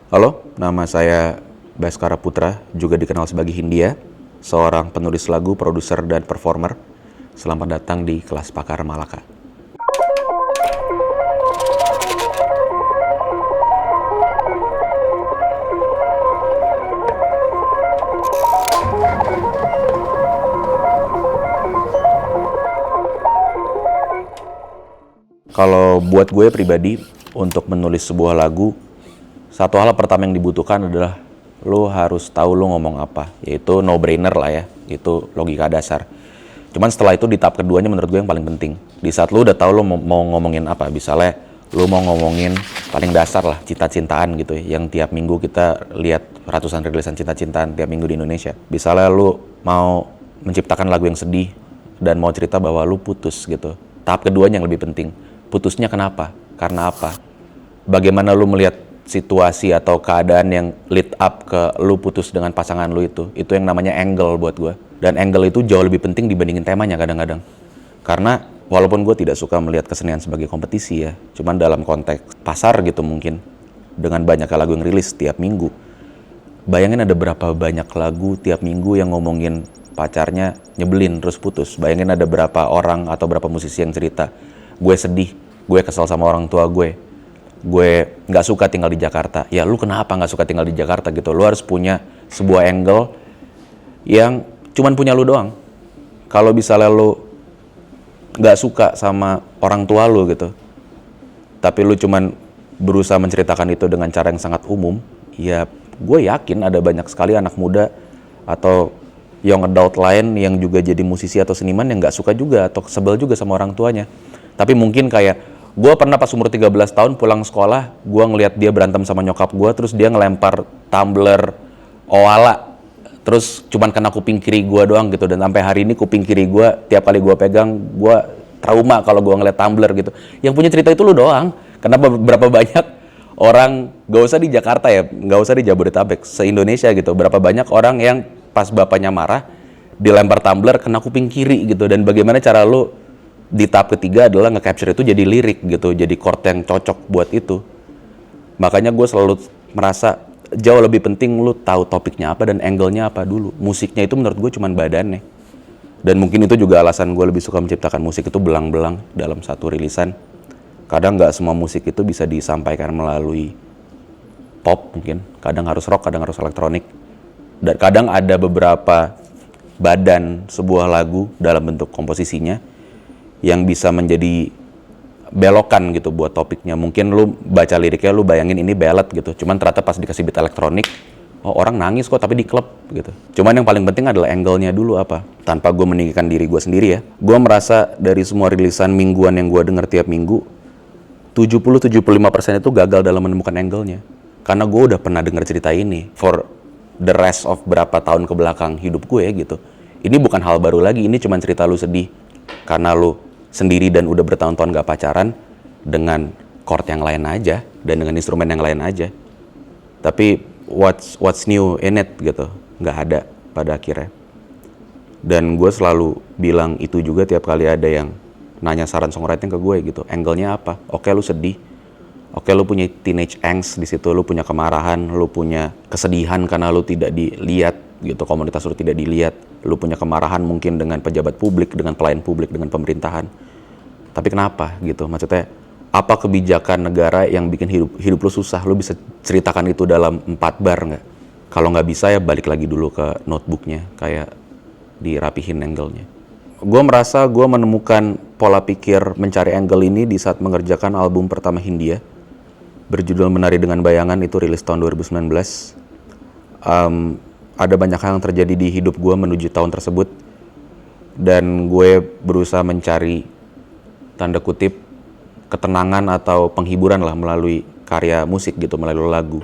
Halo, nama saya Baskara Putra, juga dikenal sebagai Hindia, seorang penulis lagu, produser, dan performer. Selamat datang di Kelas Pakar Malaka. Kalau buat gue pribadi, untuk menulis sebuah lagu, satu hal pertama yang dibutuhkan adalah lo harus tahu lo ngomong apa, yaitu no-brainer lah ya, itu logika dasar. Cuman setelah itu di tahap keduanya menurut gue yang paling penting. Di saat lo udah tahu lo mau ngomongin apa, misalnya lo mau ngomongin paling dasar lah, cinta-cintaan gitu ya, yang tiap minggu kita lihat ratusan rilisan cinta-cintaan tiap minggu di Indonesia. Misalnya lo mau menciptakan lagu yang sedih dan mau cerita bahwa lo putus gitu. Tahap keduanya yang lebih penting. Putusnya kenapa? Karena apa? Bagaimana lu melihat situasi atau keadaan yang lead up ke lu putus dengan pasangan lu itu yang namanya angle buat gue. Dan angle itu jauh lebih penting dibandingin temanya kadang-kadang. Karena walaupun gue tidak suka melihat kesenian sebagai kompetisi ya, cuman dalam konteks pasar gitu mungkin, dengan banyak lagu yang rilis tiap minggu, bayangin ada berapa banyak lagu tiap minggu yang ngomongin pacarnya nyebelin terus putus. Bayangin ada berapa orang atau berapa musisi yang cerita, gue sedih, gue kesel sama orang tua gue nggak suka tinggal di Jakarta. Ya lu kenapa nggak suka tinggal di Jakarta gitu? Lu harus punya sebuah angle yang cuman punya lu doang. Kalau misalnya lu nggak suka sama orang tua lu gitu, tapi lu cuman berusaha menceritakan itu dengan cara yang sangat umum, ya gue yakin ada banyak sekali anak muda atau young adult lain yang juga jadi musisi atau seniman yang nggak suka juga atau sebel juga sama orang tuanya. Tapi mungkin kayak gue pernah pas umur 13 tahun pulang sekolah, gue ngelihat dia berantem sama nyokap gue, terus dia ngelempar tumbler Owala, terus cuman kena kuping kiri gue doang gitu, dan sampai hari ini kuping kiri gue tiap kali gue pegang, gue trauma kalau gue ngeliat tumbler gitu. Yang punya cerita itu lu doang. Kenapa berapa banyak orang, gak usah di Jakarta ya, gak usah di Jabodetabek, se-Indonesia gitu, berapa banyak orang yang pas bapaknya marah, dilempar tumbler kena kuping kiri gitu, dan bagaimana cara lu di tahap ketiga adalah nge-capture itu jadi lirik gitu, jadi chord yang cocok buat itu. Makanya gue selalu merasa jauh lebih penting lu tahu topiknya apa dan angle-nya apa dulu. Musiknya itu menurut gue cuman badannya. Dan mungkin itu juga alasan gue lebih suka menciptakan musik itu belang-belang dalam satu rilisan. Kadang nggak semua musik itu bisa disampaikan melalui pop mungkin. Kadang harus rock, kadang harus elektronik. Dan kadang ada beberapa badan sebuah lagu dalam bentuk komposisinya yang bisa menjadi belokan gitu buat topiknya. Mungkin lu baca liriknya lu bayangin ini ballad gitu, cuman ternyata pas dikasih beat elektronik, oh orang nangis kok tapi di klub gitu. Cuman yang paling penting adalah angle-nya dulu apa. Tanpa gue meninggikan diri gue sendiri ya, gue merasa dari semua rilisan mingguan yang gue denger tiap minggu, 70-75% itu gagal dalam menemukan angle-nya. Karena gue udah pernah denger cerita ini for the rest of berapa tahun ke belakang hidup gue gitu. Ini bukan hal baru lagi, ini cuman cerita lu sedih karena lu sendiri dan udah bertahun-tahun gak pacaran dengan chord yang lain aja dan dengan instrumen yang lain aja. Tapi what's new in it gitu, nggak ada pada akhirnya. Dan gue selalu bilang itu juga tiap kali ada yang nanya saran songwriting ke gue gitu. Angle-nya apa? Oke, lu sedih. Oke, lu punya teenage angst di situ, lu punya kemarahan, lu punya kesedihan karena lu tidak dilihat gitu, komunitas lu tidak dilihat. Lu punya kemarahan mungkin dengan pejabat publik, dengan pelayan publik, dengan pemerintahan. Tapi kenapa gitu? Maksudnya apa kebijakan negara yang bikin hidup lu susah? Lu bisa ceritakan itu dalam 4 bar nggak? Kalau nggak bisa ya balik lagi dulu ke notebooknya, kayak dirapihin angle-nya. Gue merasa gue menemukan pola pikir mencari angle ini di saat mengerjakan album pertama Hindia, berjudul Menari Dengan Bayangan, itu rilis tahun 2019. Ada banyak hal yang terjadi di hidup gue menuju tahun tersebut, dan gue berusaha mencari tanda kutip ketenangan atau penghiburan lah melalui karya musik gitu, melalui lagu.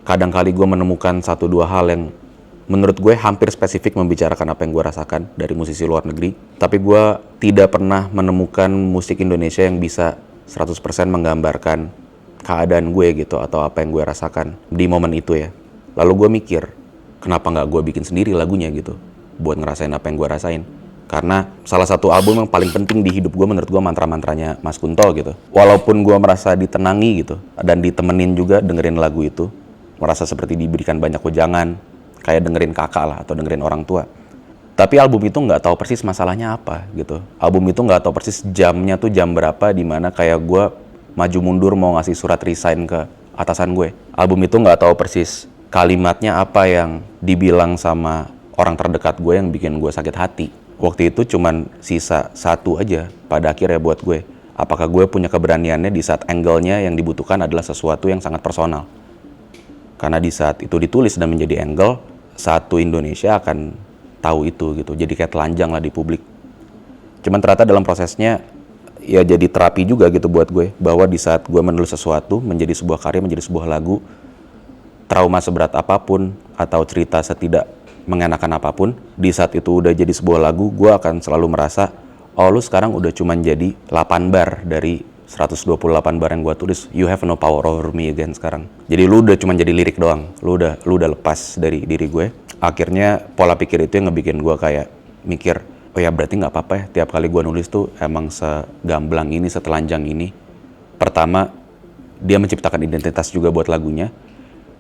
Kadang kali gue menemukan 1-2 hal yang menurut gue hampir spesifik membicarakan apa yang gue rasakan dari musisi luar negeri, tapi gue tidak pernah menemukan musik Indonesia yang bisa 100% menggambarkan keadaan gue gitu atau apa yang gue rasakan di momen itu ya. Lalu gue mikir, kenapa nggak gue bikin sendiri lagunya gitu buat ngerasain apa yang gue rasain. Karena salah satu album yang paling penting di hidup gue menurut gue mantra-mantranya Mas Kunto gitu. Walaupun gue merasa ditenangi gitu, dan ditemenin juga dengerin lagu itu, merasa seperti diberikan banyak wejangan, kayak dengerin kakak lah atau dengerin orang tua. Tapi album itu nggak tahu persis masalahnya apa gitu. Album itu nggak tahu persis jamnya tuh jam berapa, dimana kayak gue maju mundur mau ngasih surat resign ke atasan gue. Album itu nggak tahu persis kalimatnya apa yang dibilang sama orang terdekat gue yang bikin gue sakit hati. Waktu itu cuman sisa satu aja pada akhirnya buat gue. Apakah gue punya keberaniannya di saat angle-nya yang dibutuhkan adalah sesuatu yang sangat personal. Karena di saat itu ditulis dan menjadi angle, satu Indonesia akan tahu itu gitu. Jadi kayak telanjang lah di publik. Cuman ternyata dalam prosesnya ya jadi terapi juga gitu buat gue. Bahwa di saat gue menulis sesuatu menjadi sebuah karya, menjadi sebuah lagu, trauma seberat apapun atau cerita setidak mengenakan apapun, di saat itu udah jadi sebuah lagu, gue akan selalu merasa, oh lu sekarang udah cuman jadi 8 bar dari 128 bar yang gue tulis. You have no power over me again sekarang. Jadi lu udah cuman jadi lirik doang, lu udah lepas dari diri gue. Akhirnya pola pikir itu yang ngebikin gue kayak mikir, oh ya berarti nggak apa-apa ya tiap kali gue nulis tuh emang segamblang ini, setelanjang ini. Pertama, dia menciptakan identitas juga buat lagunya.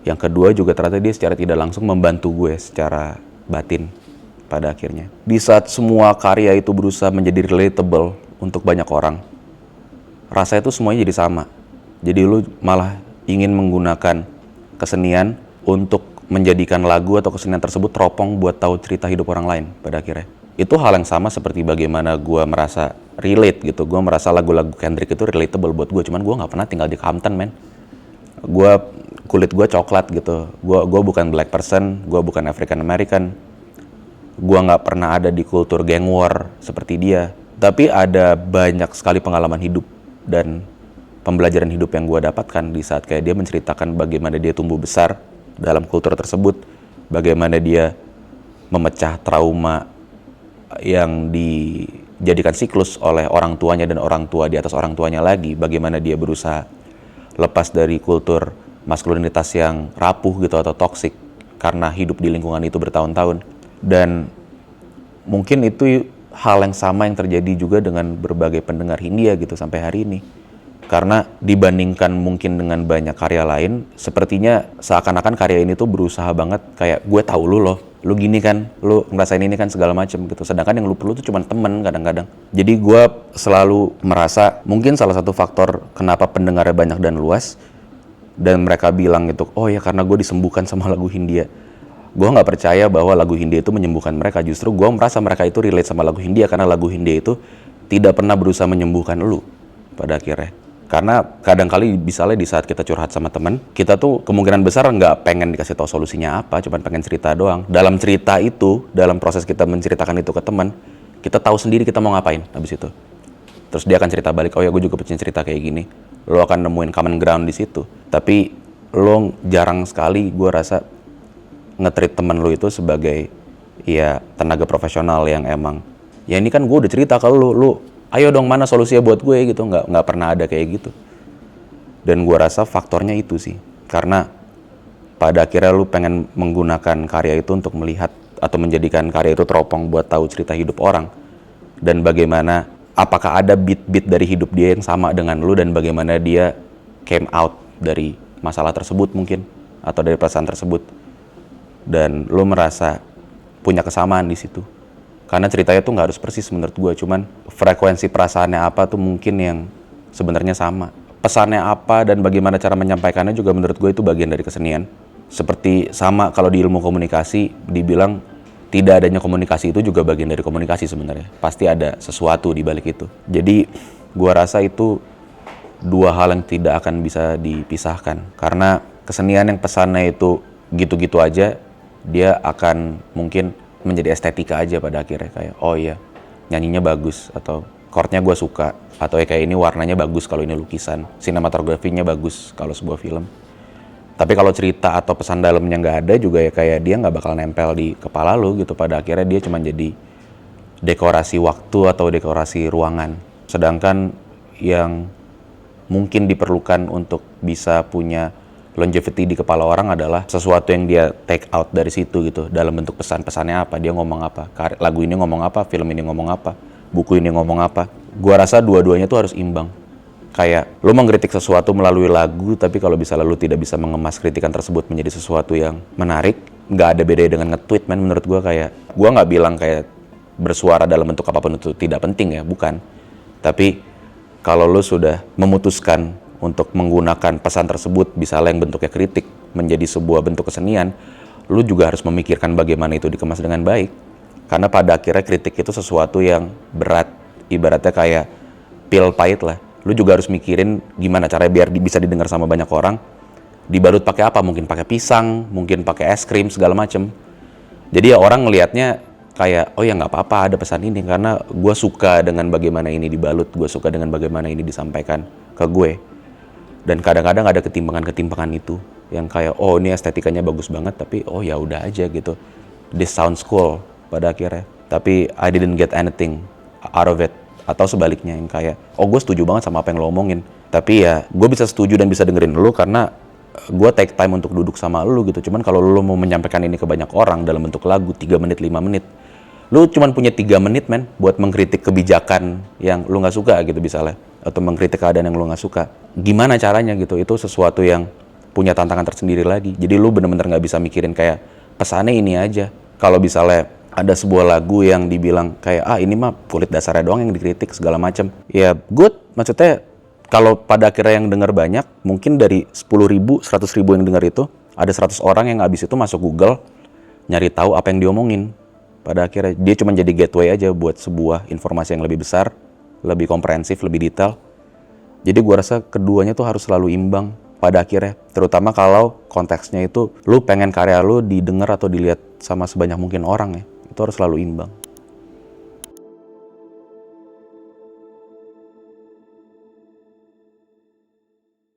Yang kedua juga ternyata dia secara tidak langsung membantu gue secara batin pada akhirnya. Di saat semua karya itu berusaha menjadi relatable untuk banyak orang, rasanya itu semuanya jadi sama. Jadi lu malah ingin menggunakan kesenian untuk menjadikan lagu atau kesenian tersebut teropong buat tahu cerita hidup orang lain pada akhirnya. Itu hal yang sama seperti bagaimana gue merasa relate gitu. Gue merasa lagu-lagu Kendrick itu relatable buat gue. Cuman gue gak pernah tinggal di Compton, men. Kulit gue coklat gitu. Gue bukan black person, gue bukan African American. Gue nggak pernah ada di kultur gang war seperti dia. Tapi ada banyak sekali pengalaman hidup dan pembelajaran hidup yang gue dapatkan di saat kayak dia menceritakan bagaimana dia tumbuh besar dalam kultur tersebut, bagaimana dia memecah trauma yang dijadikan siklus oleh orang tuanya dan orang tua di atas orang tuanya lagi, bagaimana dia berusaha lepas dari kultur maskulinitas yang rapuh gitu atau toksik karena hidup di lingkungan itu bertahun-tahun. Dan mungkin itu hal yang sama yang terjadi juga dengan berbagai pendengar Hindia gitu sampai hari ini. Karena dibandingkan mungkin dengan banyak karya lain, sepertinya seakan-akan karya ini tuh berusaha banget kayak gue tahu lu loh, lu gini kan, lu ngerasain ini kan segala macem gitu. Sedangkan yang lu perlu tuh cuma temen kadang-kadang. Jadi gue selalu merasa mungkin salah satu faktor kenapa pendengarnya banyak dan luas, dan mereka bilang gitu, oh ya karena gue disembuhkan sama lagu Hindia. Gue nggak percaya bahwa lagu Hindia itu menyembuhkan mereka. Justru gue merasa mereka itu relate sama lagu Hindia karena lagu Hindia itu tidak pernah berusaha menyembuhkan lu pada akhirnya. Karena kadang kali misalnya di saat kita curhat sama teman, kita tuh kemungkinan besar nggak pengen dikasih tahu solusinya apa, cuman pengen cerita doang. Dalam cerita itu, dalam proses kita menceritakan itu ke teman, kita tahu sendiri kita mau ngapain habis itu. Terus dia akan cerita balik, oh ya gue juga pengen cerita kayak gini. Lo akan nemuin common ground di situ. Tapi lo jarang sekali gue rasa nge-treat temen lo itu sebagai ya tenaga profesional yang emang, ya ini kan gue udah cerita ke lo ayo dong mana solusinya buat gue gitu. Nggak pernah ada kayak gitu. Dan gue rasa faktornya itu sih, karena pada akhirnya lu pengen menggunakan karya itu untuk melihat atau menjadikan karya itu teropong buat tahu cerita hidup orang, dan bagaimana apakah ada beat-beat dari hidup dia yang sama dengan lu, dan bagaimana dia came out dari masalah tersebut mungkin atau dari perasaan tersebut, dan lu merasa punya kesamaan di situ. Karena ceritanya tuh nggak harus persis menurut gue, cuman frekuensi perasaannya apa tuh mungkin yang sebenarnya sama. Pesannya apa dan bagaimana cara menyampaikannya juga menurut gue itu bagian dari kesenian. Seperti sama kalau di ilmu komunikasi dibilang tidak adanya komunikasi itu juga bagian dari komunikasi sebenarnya. Pasti ada sesuatu di balik itu. Jadi gue rasa itu dua hal yang tidak akan bisa dipisahkan. Karena kesenian yang pesannya itu gitu-gitu aja, dia akan mungkin menjadi estetika aja pada akhirnya, kayak oh iya nyanyinya bagus, atau chordnya gue suka, atau ya kayak ini warnanya bagus kalau ini lukisan, sinematografinya bagus kalau sebuah film. Tapi kalau cerita atau pesan dalamnya nggak ada juga ya kayak dia nggak bakal nempel di kepala lu gitu. Pada akhirnya dia cuma jadi dekorasi waktu atau dekorasi ruangan. Sedangkan yang mungkin diperlukan untuk bisa punya longevity di kepala orang adalah sesuatu yang dia take out dari situ gitu, dalam bentuk pesan-pesannya apa, dia ngomong apa, lagu ini ngomong apa, film ini ngomong apa, buku ini ngomong apa. Gua rasa dua-duanya tuh harus imbang. Kayak lu mengkritik sesuatu melalui lagu, tapi kalau bisa lu tidak bisa mengemas kritikan tersebut menjadi sesuatu yang menarik, nggak ada bedanya dengan nge-tweet, man. Menurut gua kayak, gua nggak bilang kayak bersuara dalam bentuk apapun itu tidak penting ya, bukan. Tapi kalau lu sudah memutuskan untuk menggunakan pesan tersebut, misalnya yang bentuknya kritik, menjadi sebuah bentuk kesenian, lu juga harus memikirkan bagaimana itu dikemas dengan baik. Karena pada akhirnya kritik itu sesuatu yang berat, ibaratnya kayak pil pahit lah. Lu juga harus mikirin gimana caranya biar bisa didengar sama banyak orang. Dibalut pakai apa? Mungkin pakai pisang, mungkin pakai es krim, segala macem. Jadi ya orang ngelihatnya kayak, oh ya nggak apa-apa ada pesan ini, karena gue suka dengan bagaimana ini dibalut, gue suka dengan bagaimana ini disampaikan ke gue. Dan kadang-kadang ada ketimpangan-ketimpangan itu yang kayak, oh ini estetikanya bagus banget, tapi oh ya udah aja gitu. This sounds cool pada akhirnya, tapi I didn't get anything out of it. Atau sebaliknya yang kayak, oh gue setuju banget sama apa yang lo omongin, tapi ya gue bisa setuju dan bisa dengerin lo karena gue take time untuk duduk sama lo gitu. Cuman kalau lo mau menyampaikan ini ke banyak orang dalam bentuk lagu 3 menit, 5 menit, lo cuman punya 3 menit men buat mengkritik kebijakan yang lo gak suka gitu misalnya, atau mengkritik keadaan yang lo gak suka. Gimana caranya gitu, itu sesuatu yang punya tantangan tersendiri lagi. Jadi lo bener-bener gak bisa mikirin kayak pesannya ini aja. Kalau misalnya ada sebuah lagu yang dibilang kayak, ini mah kulit dasarnya doang yang dikritik segala macam, ya good. Maksudnya kalau pada akhirnya yang denger banyak, mungkin dari 10.000, 100.000 yang denger itu, ada 100 orang yang abis itu masuk Google nyari tahu apa yang diomongin. Pada akhirnya dia cuma jadi gateway aja buat sebuah informasi yang lebih besar, lebih komprehensif, lebih detail. Jadi gua rasa keduanya tuh harus selalu imbang pada akhirnya, terutama kalau konteksnya itu lu pengen karya lu didengar atau dilihat sama sebanyak mungkin orang ya, itu harus selalu imbang.